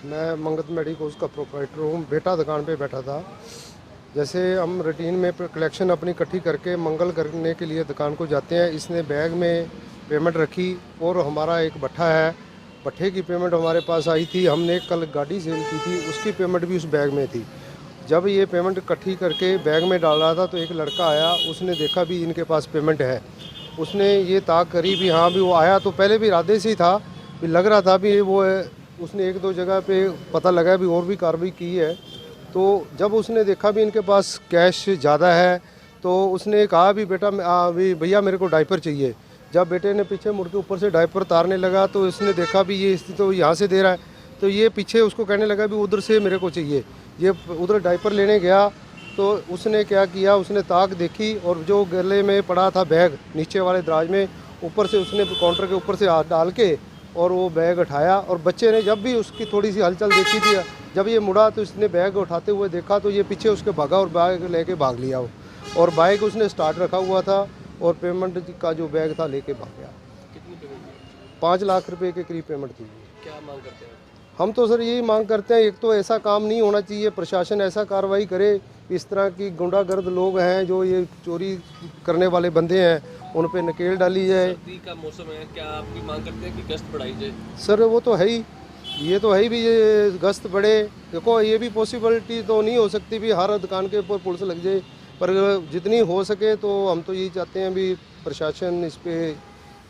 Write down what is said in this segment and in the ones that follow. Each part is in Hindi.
मैं मंगत मेडिकोज का प्रोप्राइटर हूँ। बेटा दुकान पे बैठा था। जैसे हम रूटीन में कलेक्शन अपनी इकट्ठी करके मंगल करने के लिए दुकान को जाते हैं। इसने बैग में पेमेंट रखी और हमारा एक भट्ठा है, भट्ठे की पेमेंट हमारे पास आई थी। हमने कल गाड़ी सेल की थी, उसकी पेमेंट भी उस बैग में थी। जब ये पेमेंट इकट्ठी करके बैग में डाल रहा था तो एक लड़का आया, उसने देखा भी इनके पास पेमेंट है। उसने ये ताक करी भी हाँ भी वो आया, तो पहले भी इरादे से ही था, भी लग रहा था भी वो उसने एक दो जगह पे पता लगा भी और भी कार्रवाई की है। तो जब उसने देखा भी इनके पास कैश ज़्यादा है तो उसने कहा भी बेटा भी भैया मेरे को डायपर चाहिए। जब बेटे ने पीछे मुड़ के ऊपर से डायपर तारने लगा तो इसने देखा भी ये स्थिति तो यहाँ से दे रहा है, तो ये पीछे उसको कहने लगा भी उधर से मेरे को चाहिए। ये उधर डायपर लेने गया तो उसने क्या किया, उसने ताक देखी और जो गले में पड़ा था बैग नीचे वाले दराज में, ऊपर से उसने काउंटर के ऊपर से हाथ डाल के और वो बैग उठाया। और बच्चे ने जब भी उसकी थोड़ी सी हलचल देखी थी, जब ये मुड़ा तो इसने बैग उठाते हुए देखा तो ये पीछे उसके भागा और बैग लेके भाग लिया वो। और बाइक उसने स्टार्ट रखा हुआ था और पेमेंट का जो बैग था लेके भाग गया। कितनी पेमेंट थी? 5 लाख रुपए के करीब पेमेंट थी। क्या मांग करते हैं? हम तो सर यही मांग करते हैं, एक तो ऐसा काम नहीं होना चाहिए, प्रशासन ऐसा कार्रवाई करे। इस तरह की गुंडागर्द लोग हैं जो ये चोरी करने वाले बंदे हैं, उन पे नकेल डाली जाए। सर्दी का मौसम है, क्या आप भी मांग करते हैं कि गश्त बढ़ाई जाए? सर वो तो है ही, ये तो है ही भी ये गश्त बढ़े। देखो ये भी पॉसिबिलिटी तो नहीं हो सकती भी हर दुकान के ऊपर पुलिस लग जाए, पर जितनी हो सके तो हम तो यही चाहते हैं भी प्रशासन इस पे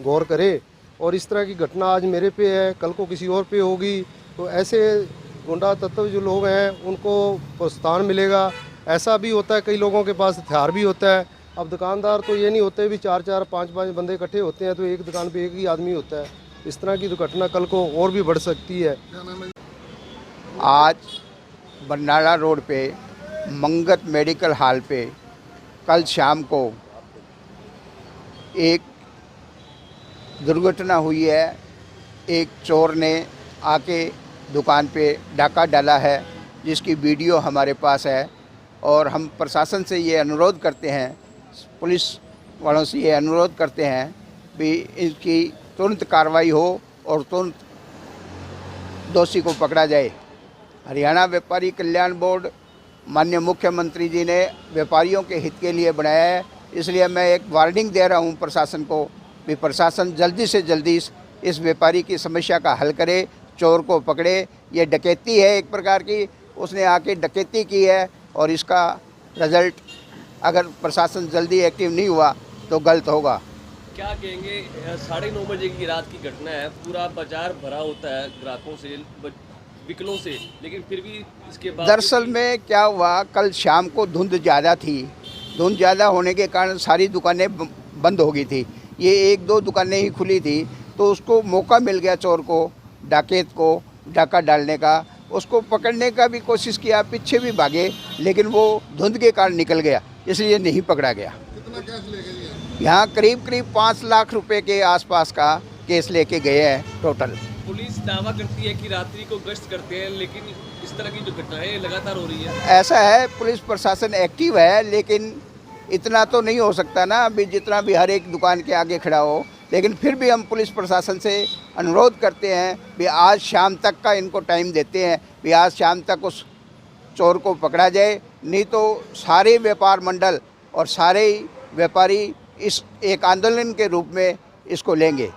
गौर करे। और इस तरह की घटना आज मेरे पे है, कल को किसी और पे होगी, तो ऐसे गुंडा तत्व जो लोग हैं उनको प्रोत्साहन मिलेगा। ऐसा भी होता है, कई लोगों के पास हथियार भी होता है। अब दुकानदार तो ये नहीं होते भी 4-4 5-5 बंदे इकट्ठे होते हैं तो एक दुकान पे एक ही आदमी होता है। इस तरह की दुर्घटना कल को और भी बढ़ सकती है। आज बरनाला रोड पे मंगत मेडिकल हॉल पे कल शाम को एक दुर्घटना हुई है। एक चोर ने आके दुकान पे डाका डाला है, जिसकी वीडियो हमारे पास है। और हम प्रशासन से ये अनुरोध करते हैं, पुलिस वालों से ये अनुरोध करते हैं भी इसकी तुरंत कार्रवाई हो और तुरंत दोषी को पकड़ा जाए। हरियाणा व्यापारी कल्याण बोर्ड माननीय मुख्यमंत्री जी ने व्यापारियों के हित के लिए बनाया है, इसलिए मैं एक वार्निंग दे रहा हूं प्रशासन को भी प्रशासन जल्दी से जल्दी इस व्यापारी की समस्या का हल करे, चोर को पकड़े। ये डकैती है एक प्रकार की, उसने आके डकैती की है और इसका रिजल्ट अगर प्रशासन जल्दी एक्टिव नहीं हुआ तो गलत होगा। क्या कहेंगे? 9:30 बजे की रात की घटना है, पूरा बाजार भरा होता है ग्राहकों से, विकलों से, लेकिन फिर भी इसके बाद दरअसल में क्या हुआ, कल शाम को धुंध ज़्यादा थी। धुंध ज़्यादा होने के कारण सारी दुकानें बंद हो गई थी। ये 1-2 दुकानें ही खुली थी, तो उसको मौका मिल गया चोर को, डाकैत को डाका डालने का। उसको पकड़ने का भी कोशिश किया, पीछे भी भागे, लेकिन वो धुंध के कारण निकल गया, इसलिए नहीं पकड़ा गया। कितना कैश लेके गया? यहाँ करीब 5 लाख रुपए के आसपास का केस लेके गए हैं टोटल। पुलिस दावा करती है कि रात्रि को गश्त करते हैं, लेकिन इस तरह की जो घटनाएं लगातार हो रही है। ऐसा है, पुलिस प्रशासन एक्टिव है, लेकिन इतना तो नहीं हो सकता ना अभी जितना भी हर एक दुकान के आगे खड़ा हो। लेकिन फिर भी हम पुलिस प्रशासन से अनुरोध करते हैं कि आज शाम तक का इनको टाइम देते हैं कि आज शाम तक उस चोर को पकड़ा जाए, नहीं तो सारे व्यापार मंडल और सारे व्यापारी इस एक आंदोलन के रूप में इसको लेंगे।